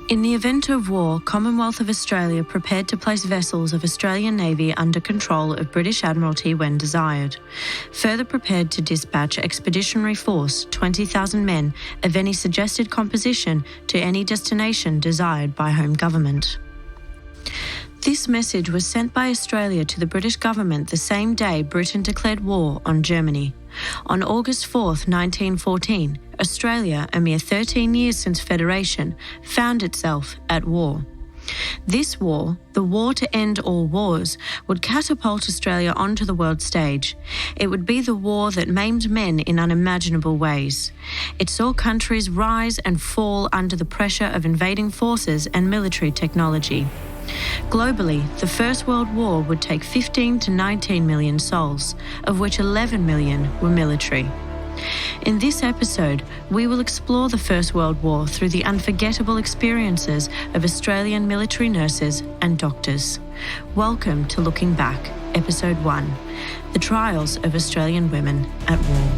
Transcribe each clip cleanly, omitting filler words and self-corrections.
In the event of war, Commonwealth of Australia prepared to place vessels of Australian Navy under control of British Admiralty when desired. Further prepared to dispatch expeditionary force, 20,000 men, of any suggested composition to any destination desired by Home Government. This message was sent by Australia to the British government the same day Britain declared war on Germany. On August 4, 1914, Australia, a mere 13 years since Federation, found itself at war. This war, the war to end all wars, would catapult Australia onto the world stage. It would be the war that maimed men in unimaginable ways. It saw countries rise and fall under the pressure of invading forces and military technology. Globally, the First World War would take 15 to 19 million souls, of which 11 million were military. In this episode, we will explore the First World War through the unforgettable experiences of Australian military nurses and doctors. Welcome to Looking Back, Episode 1, The Trials of Australian Women at War.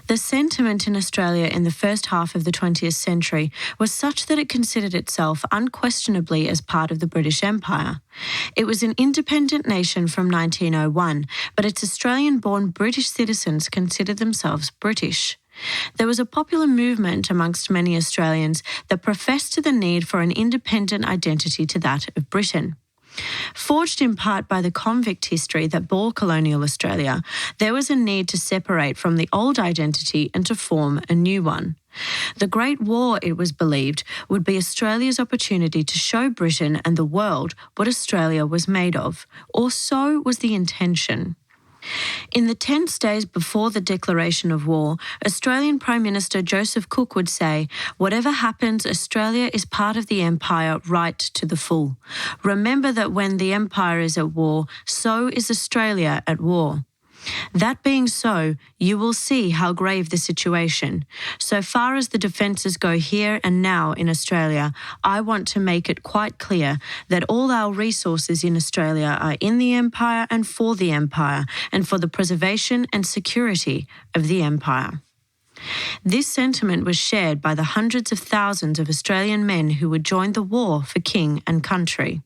The sentiment in Australia in the first half of the 20th century was such that it considered itself unquestionably as part of the British Empire. It was an independent nation from 1901, but its Australian-born British citizens considered themselves British. There was a popular movement amongst many Australians that professed to the need for an independent identity to that of Britain. Forged in part by the convict history that bore colonial Australia, there was a need to separate from the old identity and to form a new one. The Great War, it was believed, would be Australia's opportunity to show Britain and the world what Australia was made of, or so was the intention. In the tense days before the declaration of war, Australian Prime Minister Joseph Cook would say, "Whatever happens, Australia is part of the empire right to the full. Remember that when the empire is at war, so is Australia at war. That being so, you will see how grave the situation. So far as the defences go here and now in Australia, I want to make it quite clear that all our resources in Australia are in the empire and for the empire, and for the preservation and security of the empire." This sentiment was shared by the hundreds of thousands of Australian men who would join the war for king and country.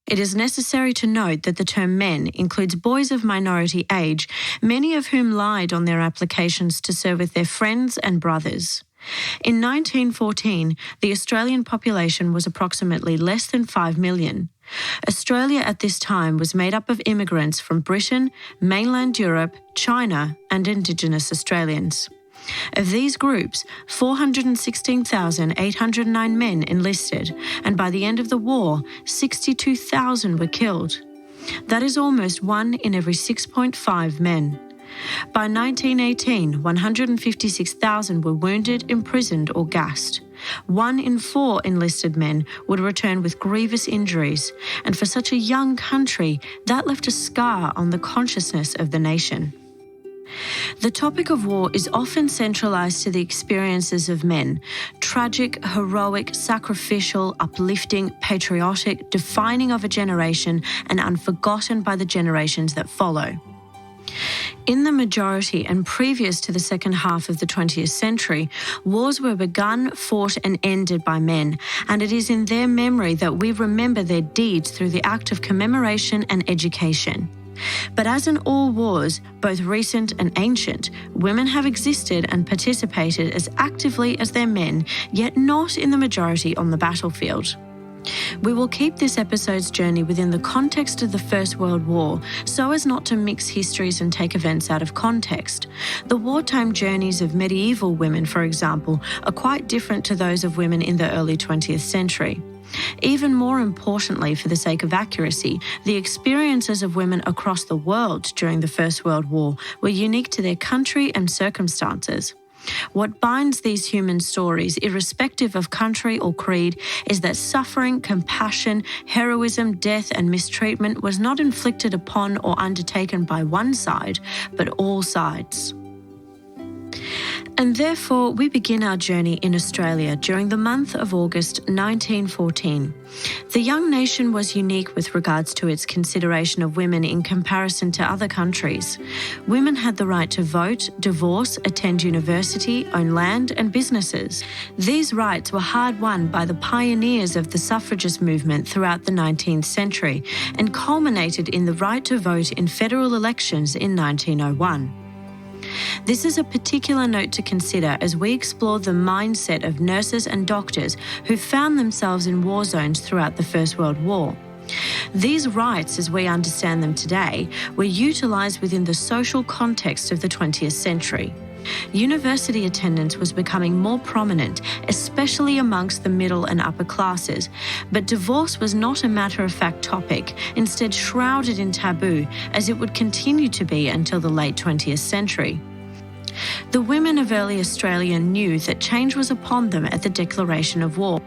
It is necessary to note that the term men includes boys of minority age, many of whom lied on their applications to serve with their friends and brothers. In 1914, the Australian population was approximately less than 5 million. Australia at this time was made up of immigrants from Britain, mainland Europe, China, and Indigenous Australians. Of these groups, 416,809 men enlisted, and by the end of the war, 62,000 were killed. That is almost 1 in every 6.5 men. By 1918, 156,000 were wounded, imprisoned, or gassed. 1 in 4 enlisted men would return with grievous injuries, and for such a young country, that left a scar on the consciousness of the nation. The topic of war is often centralised to the experiences of men, tragic, heroic, sacrificial, uplifting, patriotic, defining of a generation and unforgotten by the generations that follow. In the majority and previous to the second half of the 20th century, wars were begun, fought and ended by men, and it is in their memory that we remember their deeds through the act of commemoration and education. But as in all wars, both recent and ancient, women have existed and participated as actively as their men, yet not in the majority on the battlefield. We will keep this episode's journey within the context of the First World War, so as not to mix histories and take events out of context. The wartime journeys of medieval women, for example, are quite different to those of women in the early 20th century. Even more importantly, for the sake of accuracy, the experiences of women across the world during the First World War were unique to their country and circumstances. What binds these human stories, irrespective of country or creed, is that suffering, compassion, heroism, death, and mistreatment was not inflicted upon or undertaken by one side, but all sides. And therefore, we begin our journey in Australia during the month of August 1914. The young nation was unique with regards to its consideration of women in comparison to other countries. Women had the right to vote, divorce, attend university, own land and businesses. These rights were hard won by the pioneers of the suffragist movement throughout the 19th century and culminated in the right to vote in federal elections in 1901. This is a particular note to consider as we explore the mindset of nurses and doctors who found themselves in war zones throughout the First World War. These rights, as we understand them today, were utilised within the social context of the 20th century. University attendance was becoming more prominent, especially amongst the middle and upper classes, but divorce was not a matter-of-fact topic, instead shrouded in taboo, as it would continue to be until the late 20th century. The women of early Australia knew that change was upon them at the declaration of war,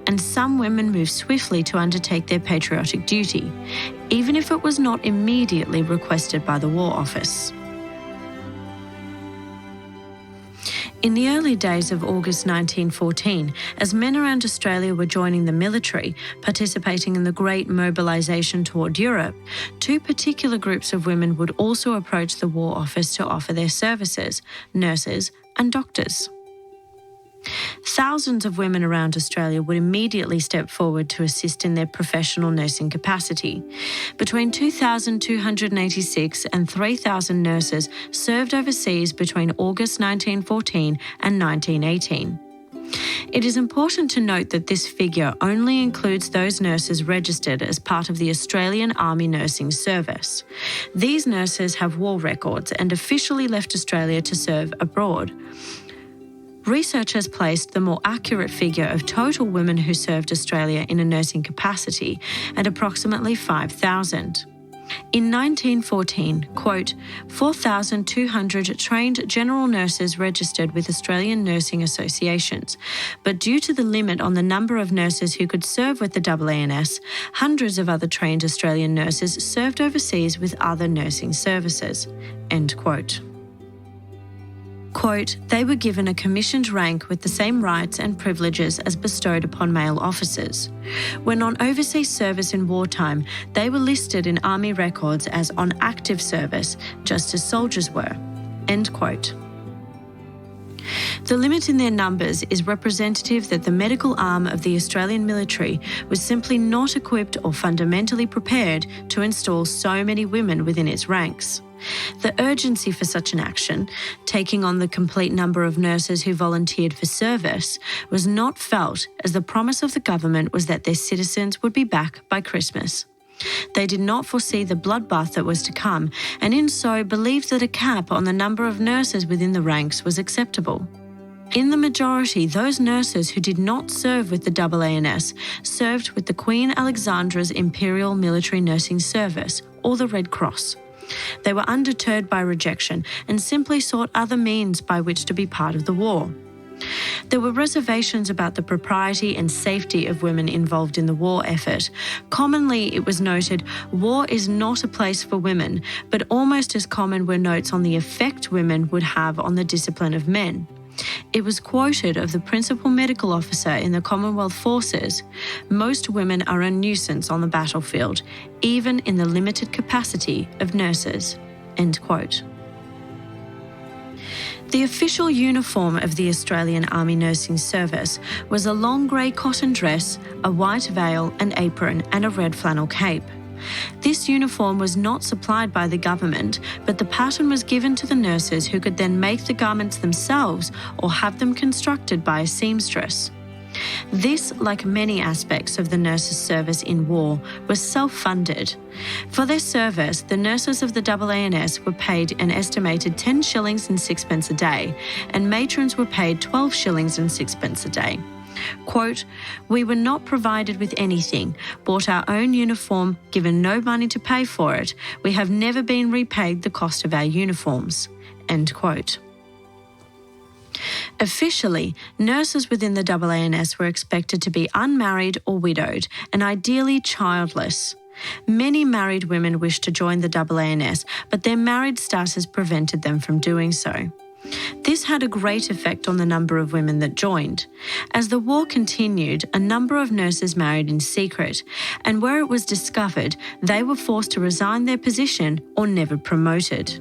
and some women moved swiftly to undertake their patriotic duty, even if it was not immediately requested by the War Office. In the early days of August 1914, as men around Australia were joining the military, participating in the Great Mobilisation toward Europe, two particular groups of women would also approach the War Office to offer their services: nurses and doctors. Thousands of women around Australia would immediately step forward to assist in their professional nursing capacity. Between 2,286 and 3,000 nurses served overseas between August 1914 and 1918. It is important to note that this figure only includes those nurses registered as part of the Australian Army Nursing Service. These nurses have war records and officially left Australia to serve abroad. Research has placed the more accurate figure of total women who served Australia in a nursing capacity at approximately 5,000. In 1914, quote, 4,200 trained general nurses registered with Australian nursing associations, but due to the limit on the number of nurses who could serve with the AANS, hundreds of other trained Australian nurses served overseas with other nursing services, end quote. Quote, they were given a commissioned rank with the same rights and privileges as bestowed upon male officers. When on overseas service in wartime, they were listed in Army records as on active service, just as soldiers were. End quote. The limit in their numbers is representative that the medical arm of the Australian military was simply not equipped or fundamentally prepared to install so many women within its ranks. The urgency for such an action, taking on the complete number of nurses who volunteered for service, was not felt as the promise of the government was that their citizens would be back by Christmas. They did not foresee the bloodbath that was to come, and in so believed that a cap on the number of nurses within the ranks was acceptable. In the majority, those nurses who did not serve with the AANS served with the Queen Alexandra's Imperial Military Nursing Service, or the Red Cross. They were undeterred by rejection and simply sought other means by which to be part of the war. There were reservations about the propriety and safety of women involved in the war effort. Commonly, it was noted, war is not a place for women, but almost as common were notes on the effect women would have on the discipline of men. It was quoted of the principal medical officer in the Commonwealth Forces, most women are a nuisance on the battlefield, even in the limited capacity of nurses. End quote. The official uniform of the Australian Army Nursing Service was a long grey cotton dress, a white veil and apron, and a red flannel cape. This uniform was not supplied by the government, but the pattern was given to the nurses who could then make the garments themselves or have them constructed by a seamstress. This, like many aspects of the nurses' service in war, was self-funded. For their service, the nurses of the AANS were paid an estimated 10 shillings and sixpence a day, and matrons were paid 12 shillings and sixpence a day. Quote, we were not provided with anything, bought our own uniform, given no money to pay for it. We have never been repaid the cost of our uniforms. End quote. Officially, nurses within the AANS were expected to be unmarried or widowed and ideally childless. Many married women wished to join the AANS, but their married status prevented them from doing so. This had a great effect on the number of women that joined. As the war continued, a number of nurses married in secret, and where it was discovered, they were forced to resign their position or never promoted.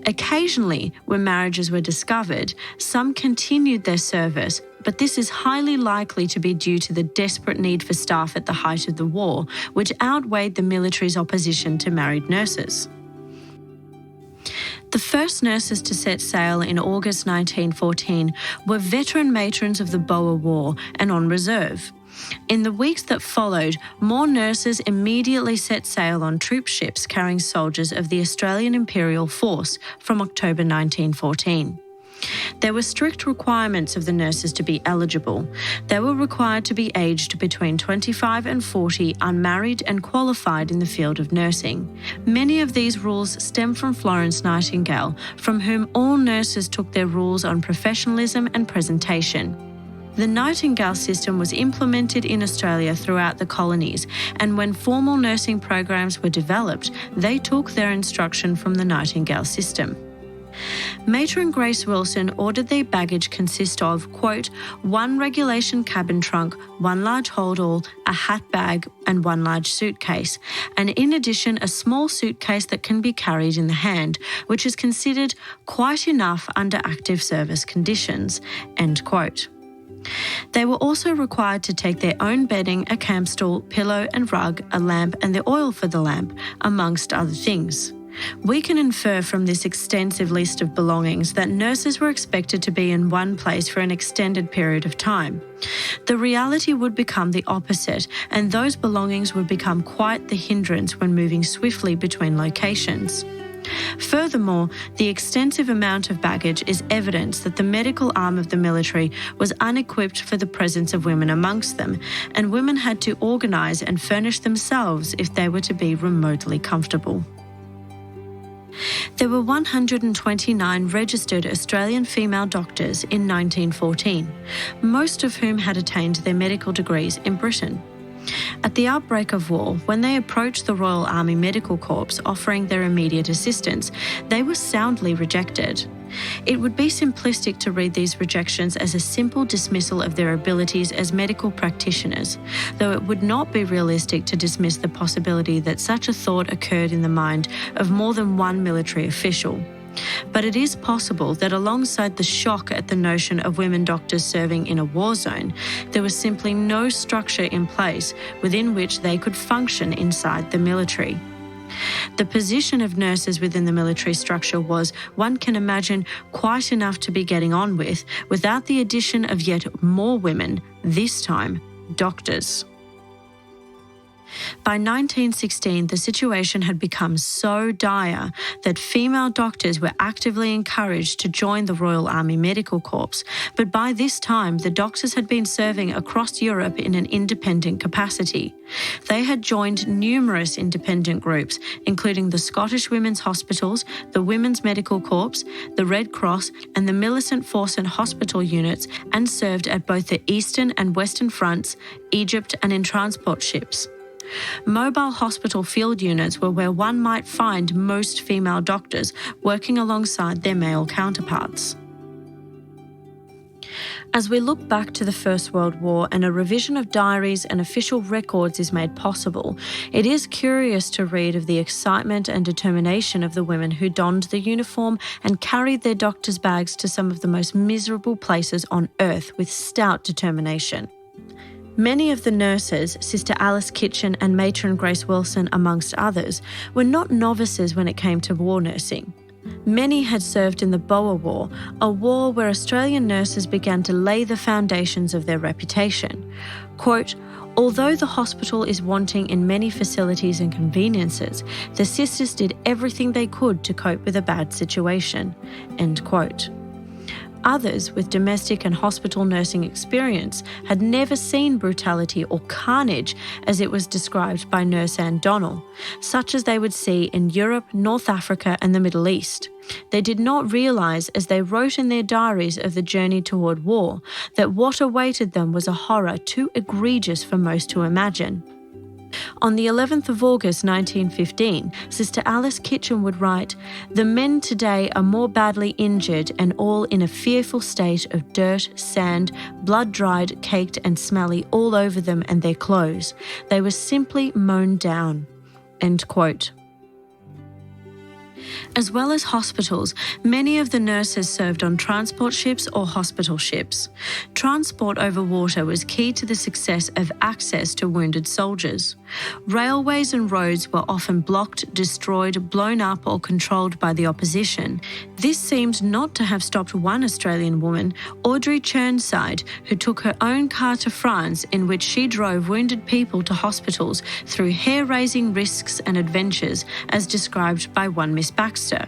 Occasionally, when marriages were discovered, some continued their service, but this is highly likely to be due to the desperate need for staff at the height of the war, which outweighed the military's opposition to married nurses. The first nurses to set sail in August 1914 were veteran matrons of the Boer War and on reserve. In the weeks that followed, more nurses immediately set sail on troop ships carrying soldiers of the Australian Imperial Force from October 1914. There were strict requirements of the nurses to be eligible. They were required to be aged between 25 and 40, unmarried and qualified in the field of nursing. Many of these rules stem from Florence Nightingale, from whom all nurses took their rules on professionalism and presentation. The Nightingale system was implemented in Australia throughout the colonies, and when formal nursing programs were developed, they took their instruction from the Nightingale system. Matron Grace Wilson ordered their baggage consist of, quote, one regulation cabin trunk, one large holdall, a hat bag, and one large suitcase, and in addition a small suitcase that can be carried in the hand, which is considered quite enough under active service conditions, end quote. They were also required to take their own bedding, a camp stool, pillow and rug, a lamp and the oil for the lamp, amongst other things. We can infer from this extensive list of belongings that nurses were expected to be in one place for an extended period of time. The reality would become the opposite, and those belongings would become quite the hindrance when moving swiftly between locations. Furthermore, the extensive amount of baggage is evidence that the medical arm of the military was unequipped for the presence of women amongst them, and women had to organise and furnish themselves if they were to be remotely comfortable. There were 129 registered Australian female doctors in 1914, most of whom had attained their medical degrees in Britain. At the outbreak of war, when they approached the Royal Army Medical Corps offering their immediate assistance, they were soundly rejected. It would be simplistic to read these rejections as a simple dismissal of their abilities as medical practitioners, though it would not be realistic to dismiss the possibility that such a thought occurred in the mind of more than one military official. But it is possible that alongside the shock at the notion of women doctors serving in a war zone, there was simply no structure in place within which they could function inside the military. The position of nurses within the military structure was, one can imagine, quite enough to be getting on with, without the addition of yet more women, this time doctors. By 1916, the situation had become so dire that female doctors were actively encouraged to join the Royal Army Medical Corps, but by this time the doctors had been serving across Europe in an independent capacity. They had joined numerous independent groups, including the Scottish Women's Hospitals, the Women's Medical Corps, the Red Cross and the Millicent Force and Hospital units, and served at both the Eastern and Western fronts, Egypt and in transport ships. Mobile hospital field units were where one might find most female doctors working alongside their male counterparts. As we look back to the First World War and a revision of diaries and official records is made possible, it is curious to read of the excitement and determination of the women who donned the uniform and carried their doctor's bags to some of the most miserable places on earth with stout determination. Many of the nurses, Sister Alice Kitchen and Matron Grace Wilson amongst others, were not novices when it came to war nursing. Many had served in the Boer War, a war where Australian nurses began to lay the foundations of their reputation. Quote, although the hospital is wanting in many facilities and conveniences, the sisters did everything they could to cope with a bad situation. End quote. Others with domestic and hospital nursing experience had never seen brutality or carnage as it was described by Nurse Anne Donnell, such as they would see in Europe, North Africa and the Middle East. They did not realise, as they wrote in their diaries of the journey toward war, that what awaited them was a horror too egregious for most to imagine. On the 11th of August 1915, Sister Alice Kitchen would write, "The men today are more badly injured and all in a fearful state of dirt, sand, blood-dried, caked and smelly all over them and their clothes. They were simply mown down." End quote. As well as hospitals, many of the nurses served on transport ships or hospital ships. Transport over water was key to the success of access to wounded soldiers. Railways and roads were often blocked, destroyed, blown up or controlled by the opposition. This seemed not to have stopped one Australian woman, Audrey Chirnside, who took her own car to France in which she drove wounded people to hospitals through hair-raising risks and adventures, as described by one Miss Baxter.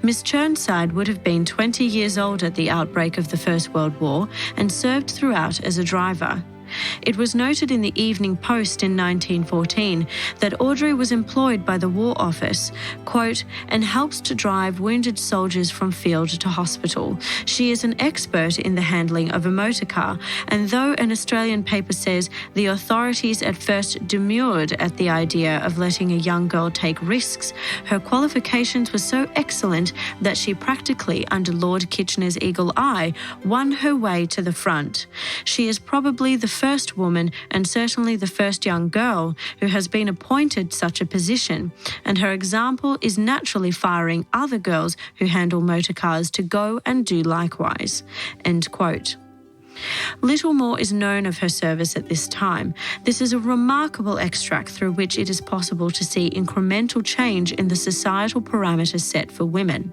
Miss Chirnside would have been 20 years old at the outbreak of the First World War and served throughout as a driver. It was noted in the Evening Post in 1914 that Audrey was employed by the War Office, quote, "and helps to drive wounded soldiers from field to hospital. She is an expert in the handling of a motor car, and though an Australian paper says the authorities at first demurred at the idea of letting a young girl take risks, her qualifications were so excellent that she practically, under Lord Kitchener's eagle eye, won her way to the front. She is probably the first woman and certainly the first young girl who has been appointed such a position, and her example is naturally firing other girls who handle motor cars to go and do likewise." End quote. Little more is known of her service at this time. This is a remarkable extract through which it is possible to see incremental change in the societal parameters set for women.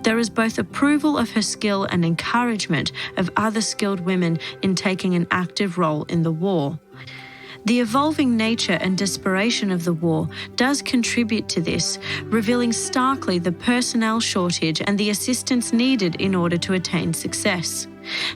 There is both approval of her skill and encouragement of other skilled women in taking an active role in the war. The evolving nature and desperation of the war does contribute to this, revealing starkly the personnel shortage and the assistance needed in order to attain success.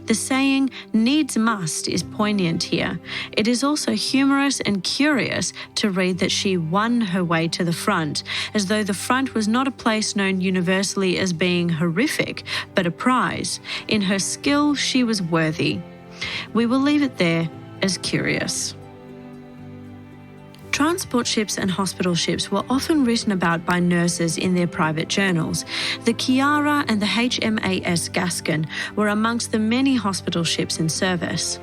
The saying, "needs must," is poignant here. It is also humorous and curious to read that she won her way to the front, as though the front was not a place known universally as being horrific, but a prize. In her skill, she was worthy. We will leave it there as curious. Transport ships and hospital ships were often written about by nurses in their private journals. The Chiara and the HMAS Gascon were amongst the many hospital ships in service.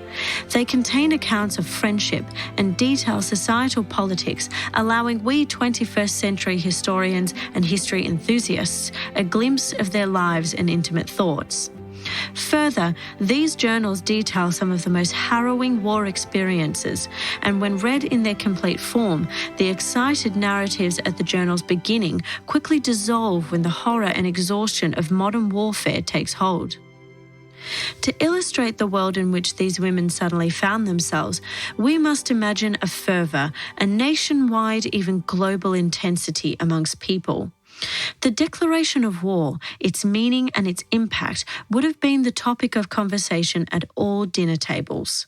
They contain accounts of friendship and detail societal politics, allowing we 21st century historians and history enthusiasts a glimpse of their lives and intimate thoughts. Further, these journals detail some of the most harrowing war experiences, and when read in their complete form, the excited narratives at the journal's beginning quickly dissolve when the horror and exhaustion of modern warfare takes hold. To illustrate the world in which these women suddenly found themselves, we must imagine a fervour, a nationwide, even global intensity amongst people. The declaration of war, its meaning and its impact would have been the topic of conversation at all dinner tables.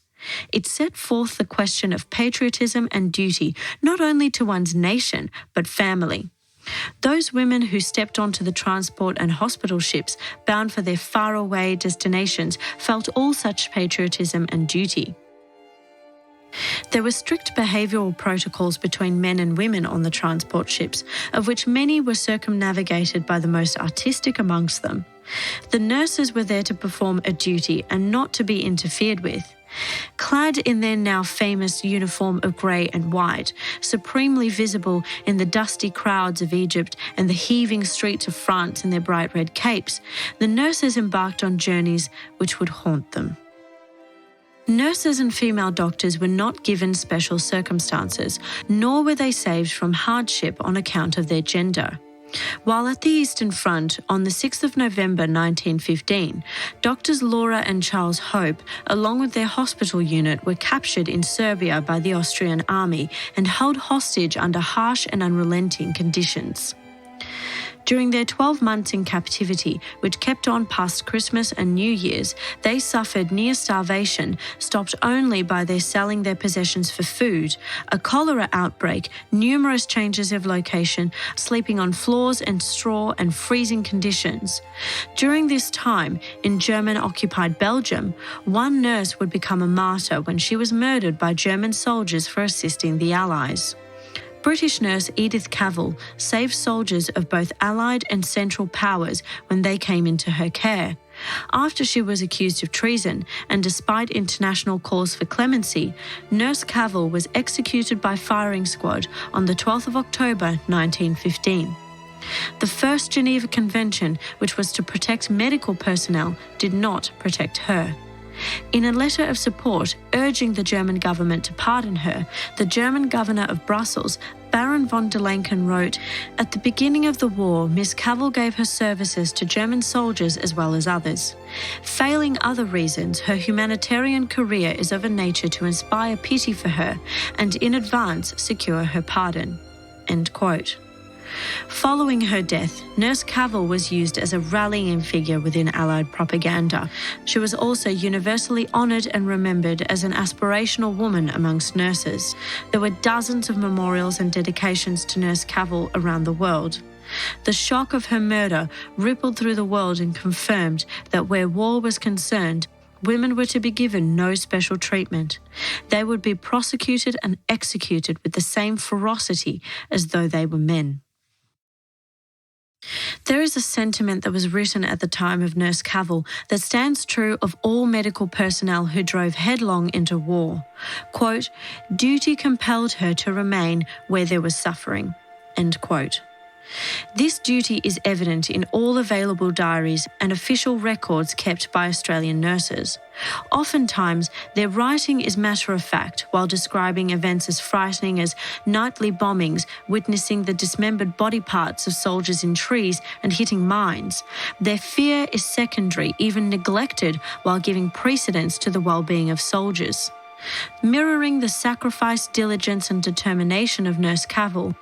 It set forth the question of patriotism and duty, not only to one's nation, but family. Those women who stepped onto the transport and hospital ships bound for their faraway destinations felt all such patriotism and duty. There were strict behavioural protocols between men and women on the transport ships, of which many were circumnavigated by the most artistic amongst them. The nurses were there to perform a duty and not to be interfered with. Clad in their now famous uniform of grey and white, supremely visible in the dusty crowds of Egypt and the heaving streets of France in their bright red capes, the nurses embarked on journeys which would haunt them. Nurses and female doctors were not given special circumstances, nor were they saved from hardship on account of their gender. While at the Eastern Front, on the 6th of November 1915, Doctors Laura and Charles Hope, along with their hospital unit, were captured in Serbia by the Austrian army and held hostage under harsh and unrelenting conditions. During their 12 months in captivity, which kept on past Christmas and New Year's, they suffered near starvation, stopped only by their selling their possessions for food, a cholera outbreak, numerous changes of location, sleeping on floors and straw and freezing conditions. During this time, in German-occupied Belgium, one nurse would become a martyr when she was murdered by German soldiers for assisting the Allies. British nurse Edith Cavell saved soldiers of both Allied and Central powers when they came into her care. After she was accused of treason, and despite international calls for clemency, Nurse Cavell was executed by firing squad on the 12th of October 1915. The First Geneva Convention, which was to protect medical personnel, did not protect her. In a letter of support urging the German government to pardon her, the German governor of Brussels, Baron von der Lancken, wrote, "At the beginning of the war, Miss Cavell gave her services to German soldiers as well as others. Failing other reasons, her humanitarian career is of a nature to inspire pity for her and in advance secure her pardon." End quote. Following her death, Nurse Cavell was used as a rallying figure within Allied propaganda. She was also universally honoured and remembered as an aspirational woman amongst nurses. There were dozens of memorials and dedications to Nurse Cavell around the world. The shock of her murder rippled through the world and confirmed that where war was concerned, women were to be given no special treatment. They would be prosecuted and executed with the same ferocity as though they were men. There is a sentiment that was written at the time of Nurse Cavell that stands true of all medical personnel who drove headlong into war. Quote, "Duty compelled her to remain where there was suffering." End quote. This duty is evident in all available diaries and official records kept by Australian nurses. Oftentimes, their writing is matter-of-fact while describing events as frightening as nightly bombings, witnessing the dismembered body parts of soldiers in trees and hitting mines. Their fear is secondary, even neglected, while giving precedence to the well-being of soldiers. Mirroring the sacrifice, diligence and determination of Nurse Cavell,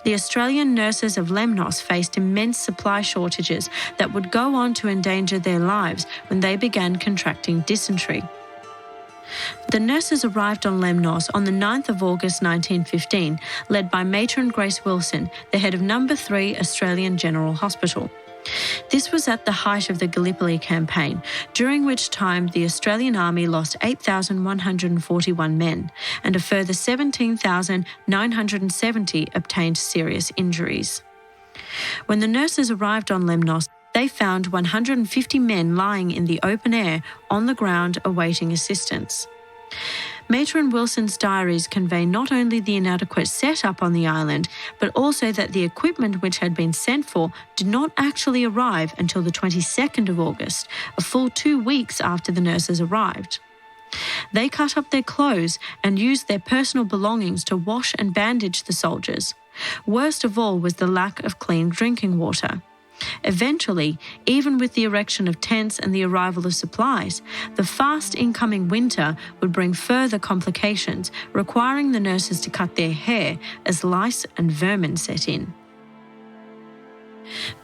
the Australian nurses of Lemnos faced immense supply shortages that would go on to endanger their lives when they began contracting dysentery. The nurses arrived on Lemnos on the 9th of August 1915, led by Matron Grace Wilson, the head of No. 3 Australian General Hospital. This was at the height of the Gallipoli campaign, during which time the Australian Army lost 8,141 men, and a further 17,970 obtained serious injuries. When the nurses arrived on Lemnos, they found 150 men lying in the open air on the ground awaiting assistance. Matron Wilson's diaries convey not only the inadequate setup on the island, but also that the equipment which had been sent for did not actually arrive until the 22nd of August, a full 2 weeks after the nurses arrived. They cut up their clothes and used their personal belongings to wash and bandage the soldiers. Worst of all was the lack of clean drinking water. Eventually, even with the erection of tents and the arrival of supplies, the fast incoming winter would bring further complications, requiring the nurses to cut their hair as lice and vermin set in.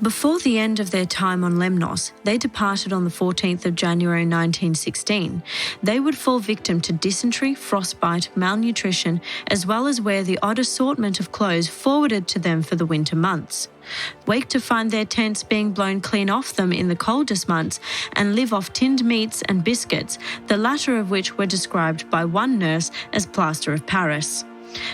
Before the end of their time on Lemnos, they departed on the 14th of January 1916. They would fall victim to dysentery, frostbite, malnutrition, as well as wear the odd assortment of clothes forwarded to them for the winter months. Wake to find their tents being blown clean off them in the coldest months and live off tinned meats and biscuits, the latter of which were described by one nurse as plaster of Paris.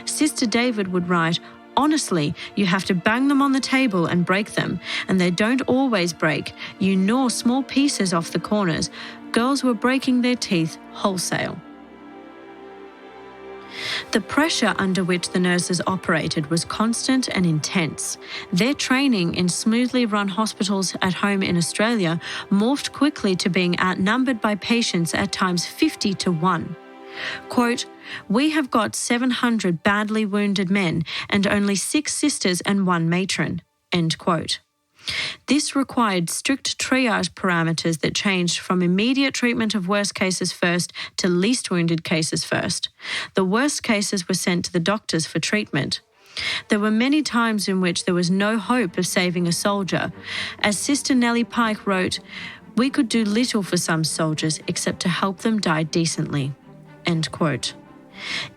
Sister David would write, "Honestly, you have to bang them on the table and break them, and they don't always break. You gnaw small pieces off the corners. Girls were breaking their teeth wholesale." The pressure under which the nurses operated was constant and intense. Their training in smoothly run hospitals at home in Australia morphed quickly to being outnumbered by patients at times 50 to 1. Quote, "We have got 700 badly wounded men and only 6 sisters and 1 matron." End quote. This required strict triage parameters that changed from immediate treatment of worst cases first to least wounded cases first. The worst cases were sent to the doctors for treatment. There were many times in which there was no hope of saving a soldier. As Sister Nellie Pike wrote, "We could do little for some soldiers except to help them die decently." End quote.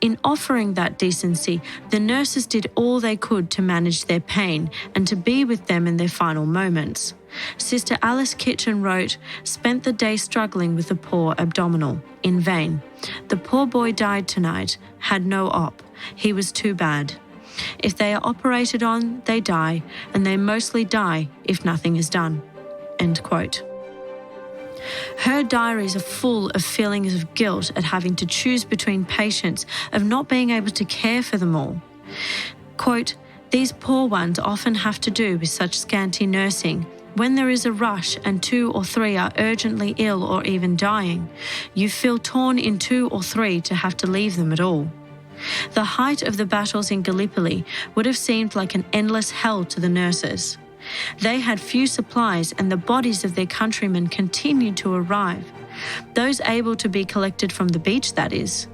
In offering that decency, the nurses did all they could to manage their pain and to be with them in their final moments. Sister Alice Kitchen wrote, "Spent the day struggling with the poor abdominal. In vain. The poor boy died tonight, had no op. He was too bad. If they are operated on, they die, and they mostly die if nothing is done." End quote. Her diaries are full of feelings of guilt at having to choose between patients, of not being able to care for them all. Quote, "These poor ones often have to do with such scanty nursing. When there is a rush and 2 or 3 are urgently ill or even dying, you feel torn in 2 or 3 to have to leave them at all. The height of the battles in Gallipoli would have seemed like an endless hell to the nurses. They had few supplies and the bodies of their countrymen continued to arrive, those able to be collected from the beach, that is.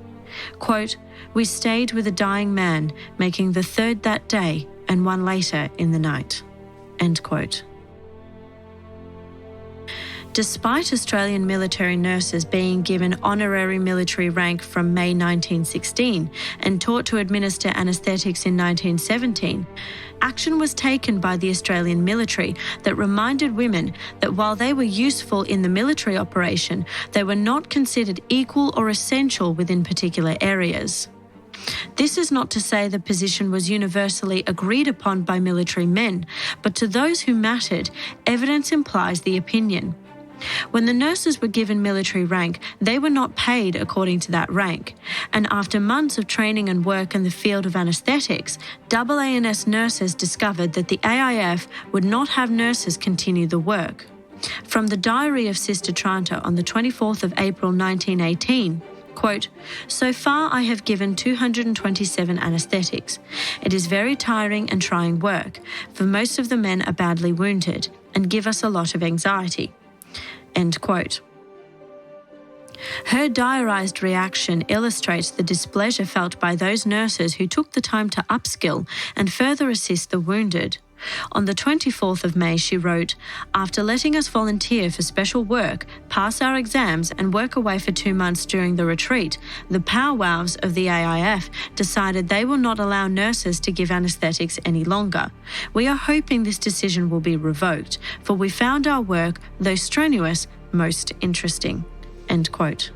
Quote, "We stayed with a dying man, making the 3rd that day and one later in the night." End quote. Despite Australian military nurses being given honorary military rank from May 1916 and taught to administer anaesthetics in 1917, action was taken by the Australian military that reminded women that while they were useful in the military operation, they were not considered equal or essential within particular areas. This is not to say the position was universally agreed upon by military men, but to those who mattered, evidence implies the opinion. When the nurses were given military rank, they were not paid according to that rank, and after months of training and work in the field of anaesthetics, AANS nurses discovered that the AIF would not have nurses continue the work. From the diary of Sister Tranta on the 24th of April 1918, quote, "So far I have given 227 anaesthetics. It is very tiring and trying work, for most of the men are badly wounded and give us a lot of anxiety." End quote. Her diarised reaction illustrates the displeasure felt by those nurses who took the time to upskill and further assist the wounded. On the 24th of May, she wrote, "After letting us volunteer for special work, pass our exams and work away for 2 months during the retreat, the powwows of the AIF decided they will not allow nurses to give anaesthetics any longer. We are hoping this decision will be revoked, for we found our work, though strenuous, most interesting." End quote.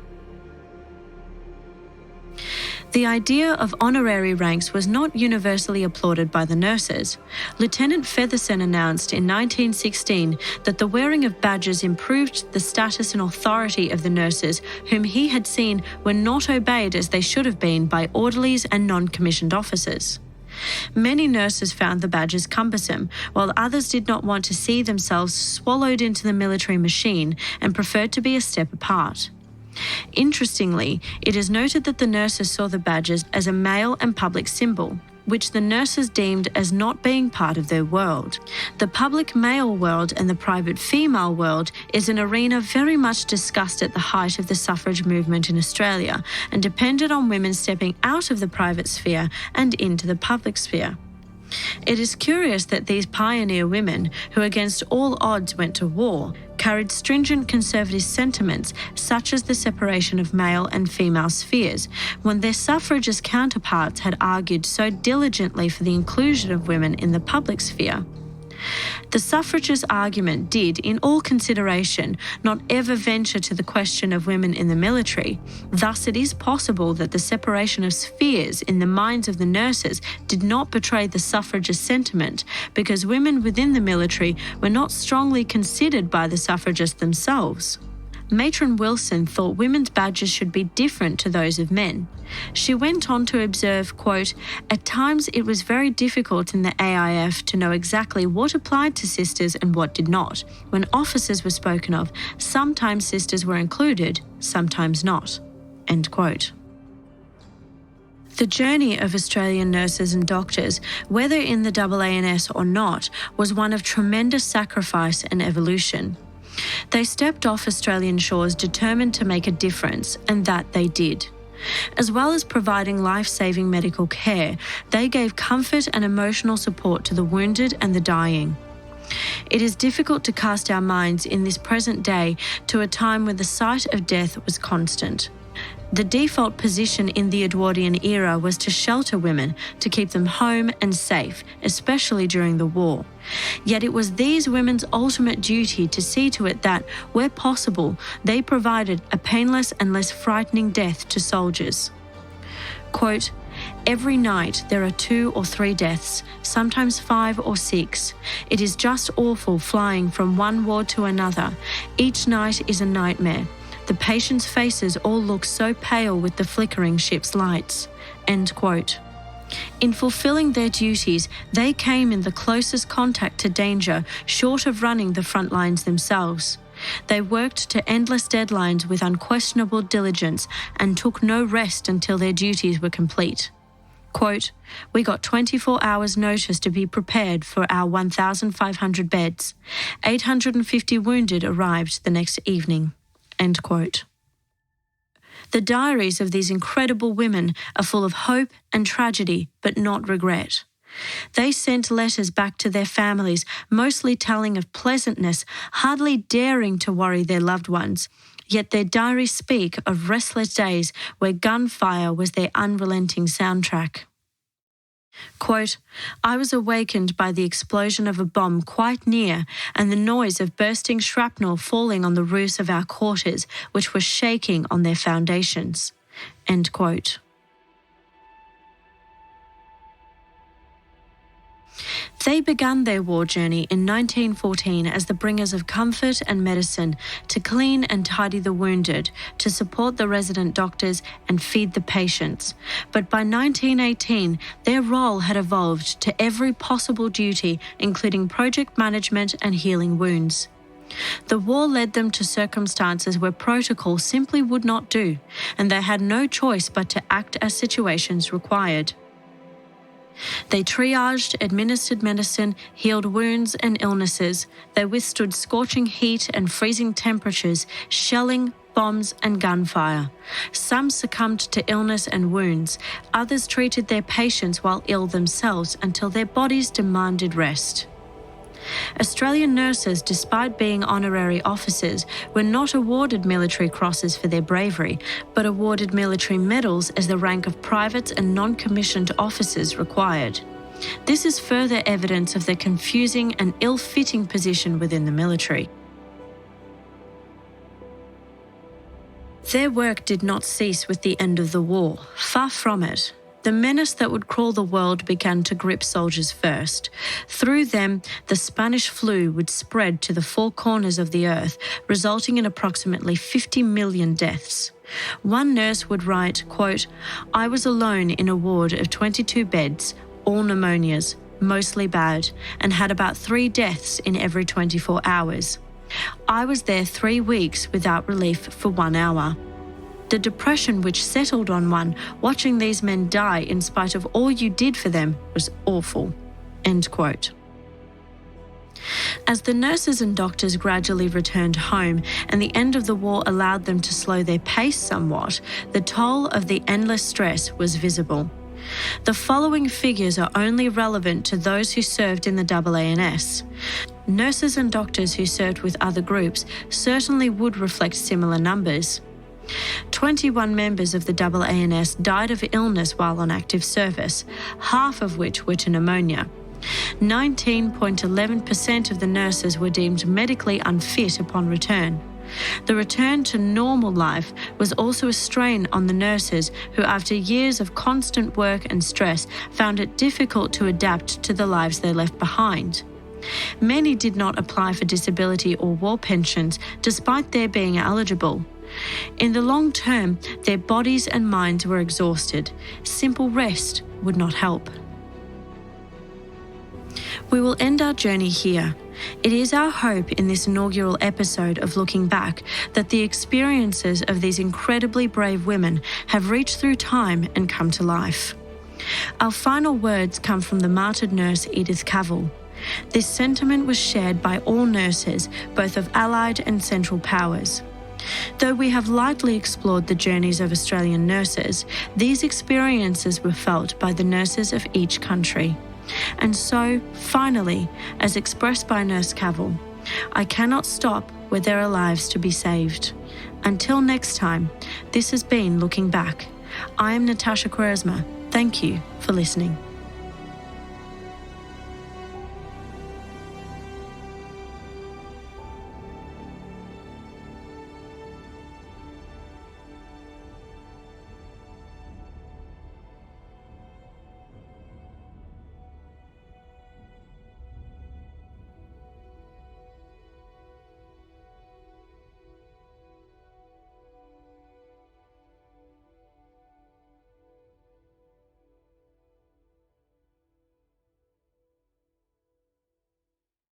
The idea of honorary ranks was not universally applauded by the nurses. Lieutenant Featherson announced in 1916 that the wearing of badges improved the status and authority of the nurses whom he had seen were not obeyed as they should have been by orderlies and non-commissioned officers. Many nurses found the badges cumbersome, while others did not want to see themselves swallowed into the military machine and preferred to be a step apart. Interestingly, it is noted that the nurses saw the badges as a male and public symbol, which the nurses deemed as not being part of their world. The public male world and the private female world is an arena very much discussed at the height of the suffrage movement in Australia and depended on women stepping out of the private sphere and into the public sphere. It is curious that these pioneer women, who against all odds went to war, carried stringent conservative sentiments such as the separation of male and female spheres, when their suffragist counterparts had argued so diligently for the inclusion of women in the public sphere. The suffragist argument did, in all consideration, not ever venture to the question of women in the military. Thus, it is possible that the separation of spheres in the minds of the nurses did not betray the suffragist sentiment, because women within the military were not strongly considered by the suffragists themselves. Matron Wilson thought women's badges should be different to those of men. She went on to observe, quote, "At times it was very difficult in the AIF to know exactly what applied to sisters and what did not. When officers were spoken of, sometimes sisters were included, sometimes not." End quote. The journey of Australian nurses and doctors, whether in the AANS or not, was one of tremendous sacrifice and evolution. They stepped off Australian shores determined to make a difference, and that they did. As well as providing life-saving medical care, they gave comfort and emotional support to the wounded and the dying. It is difficult to cast our minds in this present day to a time when the sight of death was constant. The default position in the Edwardian era was to shelter women, to keep them home and safe, especially during the war. Yet it was these women's ultimate duty to see to it that, where possible, they provided a painless and less frightening death to soldiers. Quote, "Every night there are 2 or 3 deaths, sometimes 5 or 6. It is just awful flying from one ward to another. Each night is a nightmare. The patients' faces all look so pale with the flickering ship's lights." End quote. In fulfilling their duties, they came in the closest contact to danger, short of running the front lines themselves. They worked to endless deadlines with unquestionable diligence and took no rest until their duties were complete. Quote, "We got 24 hours notice to be prepared for our 1,500 beds. 850 wounded arrived the next evening." End quote. The diaries of these incredible women are full of hope and tragedy, but not regret. They sent letters back to their families, mostly telling of pleasantness, hardly daring to worry their loved ones. Yet their diaries speak of restless days where gunfire was their unrelenting soundtrack. Quote, "I was awakened by the explosion of a bomb quite near and the noise of bursting shrapnel falling on the roofs of our quarters, which were shaking on their foundations." End quote. They began their war journey in 1914 as the bringers of comfort and medicine, to clean and tidy the wounded, to support the resident doctors and feed the patients. But by 1918, their role had evolved to every possible duty, including project management and healing wounds. The war led them to circumstances where protocol simply would not do, and they had no choice but to act as situations required. They triaged, administered medicine, healed wounds and illnesses. They withstood scorching heat and freezing temperatures, shelling, bombs and gunfire. Some succumbed to illness and wounds. Others treated their patients while ill themselves until their bodies demanded rest. Australian nurses, despite being honorary officers, were not awarded military crosses for their bravery, but awarded military medals as the rank of privates and non-commissioned officers required. This is further evidence of their confusing and ill-fitting position within the military. Their work did not cease with the end of the war. Far from it. The menace that would crawl the world began to grip soldiers first. Through them, the Spanish flu would spread to the 4 corners of the earth, resulting in approximately 50 million deaths. One nurse would write, quote, "I was alone in a ward of 22 beds, all pneumonias, mostly bad, and had about 3 deaths in every 24 hours. I was there 3 weeks without relief for 1 hour. The depression which settled on one, watching these men die in spite of all you did for them, was awful." End quote. As the nurses and doctors gradually returned home and the end of the war allowed them to slow their pace somewhat, the toll of the endless stress was visible. The following figures are only relevant to those who served in the AANS. Nurses and doctors who served with other groups certainly would reflect similar numbers. 21 members of the AANS died of illness while on active service, half of which were to pneumonia. 19.11% of the nurses were deemed medically unfit upon return. The return to normal life was also a strain on the nurses who, after years of constant work and stress, found it difficult to adapt to the lives they left behind. Many did not apply for disability or war pensions, despite their being eligible. In the long term, their bodies and minds were exhausted. Simple rest would not help. We will end our journey here. It is our hope in this inaugural episode of Looking Back that the experiences of these incredibly brave women have reached through time and come to life. Our final words come from the martyred nurse Edith Cavell. This sentiment was shared by all nurses, both of Allied and Central powers. Though we have lightly explored the journeys of Australian nurses, these experiences were felt by the nurses of each country. And so, finally, as expressed by Nurse Cavill, I cannot stop where there are lives to be saved. Until next time, this has been Looking Back. I am Natasha Quaresma. Thank you for listening.